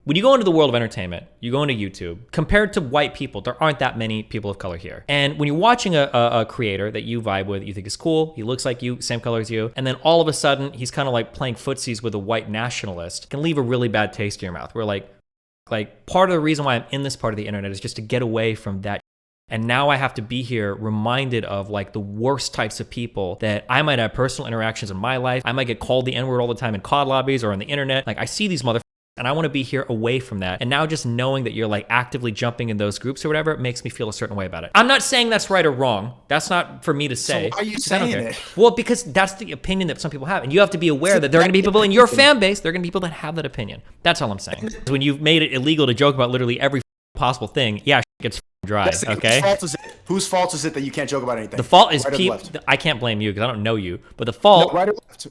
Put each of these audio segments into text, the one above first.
When you go into the world of entertainment, you go into YouTube, compared to white people, there aren't that many people of color here. And when you're watching a creator that you vibe with, you think is cool, he looks like you, same color as you, and then all of a sudden, he's kind of like playing footsies with a white nationalist, it can leave a really bad taste in your mouth. We're like part of the reason why I'm in this part of the internet is just to get away from that. And now I have to be here reminded of like the worst types of people that I might have personal interactions in my life. I might get called the N-word all the time in COD lobbies or on the internet. Like I see these motherfuckers and I want to be here away from that. And now just knowing that you're like actively jumping in those groups or whatever, it makes me feel a certain way about it. I'm not saying that's right or wrong. That's not for me to say. So why are you saying it? Well, because that's the opinion that some people have. And you have to be aware that there are going to be people in your fan base, there are going to be people that have that opinion. That's all I'm saying. When you've made it illegal to joke about literally every possible thing, yeah, shit gets dry, okay? Whose fault is it that you can't joke about anything? The fault is people. I can't blame you because I don't know you, but the fault. No,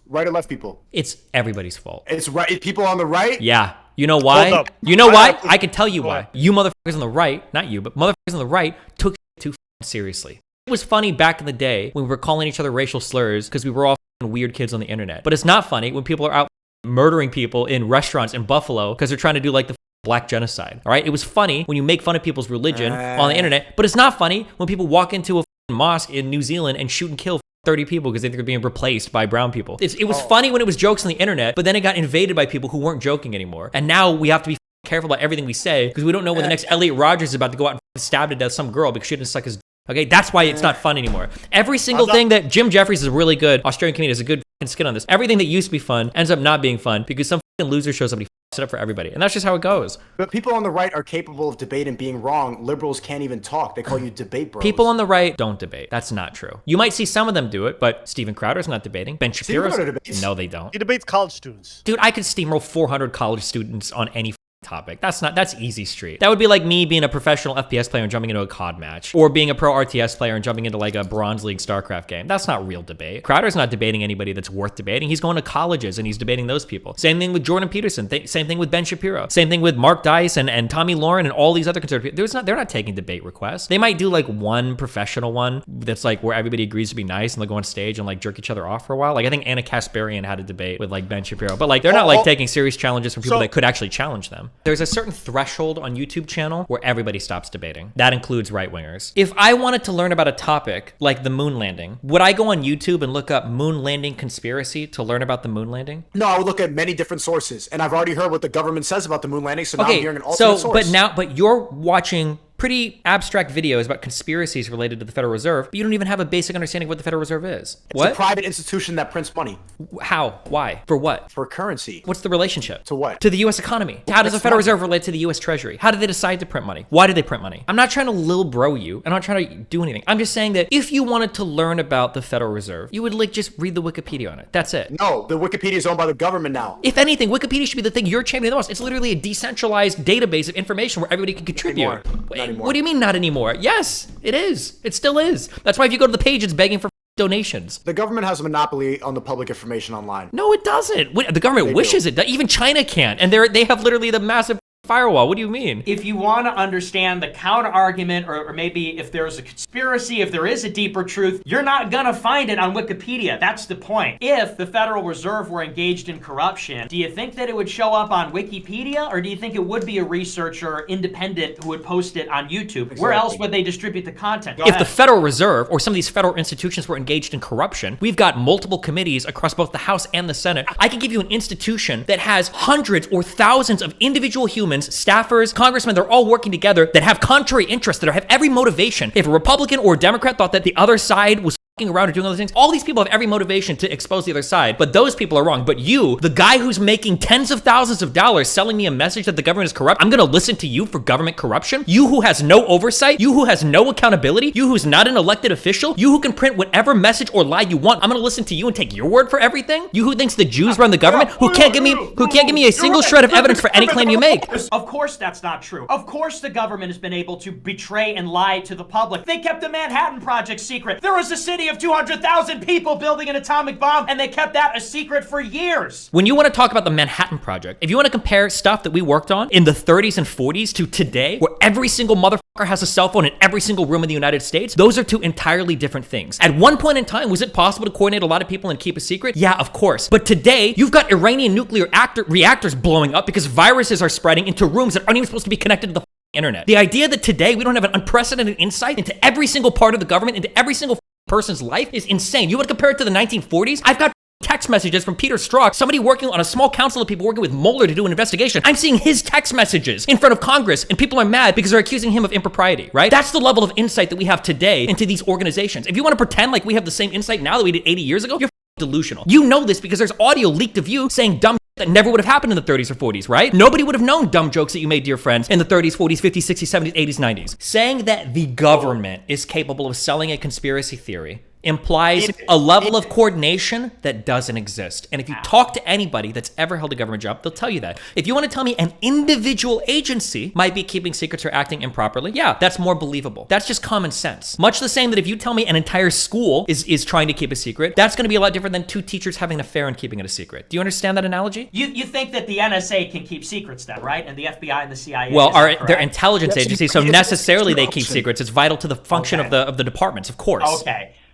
right or left people. It's everybody's fault. It's right. People on the right. Yeah. You know why? You know why? I can tell you why. You motherfuckers on the right, not you, but motherfuckers on the right took shit too seriously. It was funny back in the day when we were calling each other racial slurs because we were all weird kids on the internet. But it's not funny when people are out murdering people in restaurants in Buffalo because they're trying to do like the black genocide. All right. It was funny when you make fun of people's religion on the internet, but it's not funny when people walk into a mosque in New Zealand and shoot and kill 30 people because they think they're being replaced by brown people. It was funny when it was jokes on the internet, but then it got invaded by people who weren't joking anymore. And now we have to be careful about everything we say because we don't know when the next Elliot Rodgers is about to go out and stab to death some girl because she didn't suck his. Okay, that's why it's not fun anymore. Every single thing that Jim Jeffries is a really good Australian comedian, is a good skin on this. Everything that used to be fun ends up not being fun because some loser shows up and he it up for everybody. And that's just how it goes. But people on the right are capable of debate and being wrong. Liberals can't even talk. They call you debate bros. People on the right don't debate. That's not true. You might see some of them do it, but Steven Crowder's not debating. Ben Shapiro's... No, they don't. He debates college students. Dude, I could steamroll 400 college students on any topic. That's easy street. That would be like me being a professional FPS player and jumping into a COD match, or being a pro RTS player and jumping into like a Bronze League StarCraft game. That's not real debate. Crowder's not debating anybody that's worth debating. He's going to colleges and he's debating those people. Same thing with Jordan Peterson. Same thing with Ben Shapiro. Same thing with Mark Dice and Tommy Lauren and all these other conservative people. They're not taking debate requests. They might do like one professional one that's like where everybody agrees to be nice and they'll go on stage and like jerk each other off for a while. Like I think Anna Kasparian had a debate with like Ben Shapiro, but like they're not like taking serious challenges from people that could actually challenge them. There's a certain threshold on YouTube channel where everybody stops debating. That includes right-wingers. If I wanted to learn about a topic like the moon landing, would I go on YouTube and look up moon landing conspiracy to learn about the moon landing? No, I would look at many different sources, and I've already heard what the government says about the moon landing, so now I'm hearing an alternate source. But you're watching pretty abstract videos about conspiracies related to the Federal Reserve, but you don't even have a basic understanding of what the Federal Reserve is. It's a private institution that prints money. How? Why? For what? For currency. What's the relationship? To what? To the U.S. economy. How does the Federal Reserve relate to the U.S. Treasury? How did they decide to print money? Why did they print money? I'm not trying to lil bro you. I'm not trying to do anything. I'm just saying that if you wanted to learn about the Federal Reserve, you would like just read the Wikipedia on it. That's it. No, the Wikipedia is owned by the government now. If anything, Wikipedia should be the thing you're championing the most. It's literally a decentralized database of information where everybody can contribute. Not anymore. What do you mean not anymore? Yes, it is. It still is. That's why if you go to the page, it's begging for donations. The government has a monopoly on the public information online. No, it doesn't. The government wishes it. Even China can't. And they have literally the massive firewall. What do you mean? If you want to understand the counter argument, or maybe if there's a conspiracy, if there is a deeper truth, you're not gonna find it on Wikipedia. That's the point. If the Federal Reserve were engaged in corruption, do you think that it would show up on Wikipedia, or do you think it would be a researcher independent who would post it on YouTube? Exactly. Where else would they distribute the content? If the Federal Reserve or some of these federal institutions were engaged in corruption, we've got multiple committees across both the House and the Senate. I can give you an institution that has hundreds or thousands of individual humans, staffers, congressmen, they're all working together that have contrary interests, that have every motivation. If a Republican or a Democrat thought that the other side was around or doing other things, all these people have every motivation to expose the other side, but those people are wrong. But you, the guy who's making tens of thousands of dollars selling me a message that the government is corrupt, I'm gonna listen to you for government corruption? You who has no oversight, you who has no accountability, you who's not an elected official, you who can print whatever message or lie you want, I'm gonna listen to you and take your word for everything? You who thinks the Jews run the government, who can't give me a single shred of evidence for any claim you make? Of course that's not true. Of course the government has been able to betray and lie to the public. They kept the Manhattan Project secret. There was a city army of 200,000 people building an atomic bomb, and they kept that a secret for years. When you want to talk about the Manhattan Project, if you want to compare stuff that we worked on in the 30s and 40s to today, where every single motherfucker has a cell phone in every single room in the United States, those are two entirely different things. At one point in time, was it possible to coordinate a lot of people and keep a secret? Yeah, of course. But today, you've got Iranian nuclear reactors blowing up because viruses are spreading into rooms that aren't even supposed to be connected to the internet. The idea that today we don't have an unprecedented insight into every single part of the government, into every single person's life is insane. You want to compare it to the 1940s? I've got text messages from Peter Strzok, somebody working on a small council of people working with Mueller to do an investigation. I'm seeing his text messages in front of Congress, and people are mad because they're accusing him of impropriety, right? That's the level of insight that we have today into these organizations. If you want to pretend like we have the same insight now that we did 80 years ago, you're delusional. You know this because there's audio leaked of you saying dumb that never would have happened in the 30s or 40s, right? Nobody would have known dumb jokes that you made to your friends in the 30s, 40s, 50s, 60s, 70s, 80s, 90s. Saying that the government is capable of selling a conspiracy theory implies a level of coordination that doesn't exist. And if you talk to anybody that's ever held a government job, they'll tell you that. If you want to tell me an individual agency might be keeping secrets or acting improperly, yeah, that's more believable. That's just common sense. Much the same that if you tell me an entire school is trying to keep a secret, that's going to be a lot different than two teachers having an affair and keeping it a secret. Do you understand that analogy? You think that the NSA can keep secrets then, right? And the FBI and the CIA. Well, they're intelligence agencies, so necessarily they keep secrets. It's vital to the function of the departments, of course. Okay.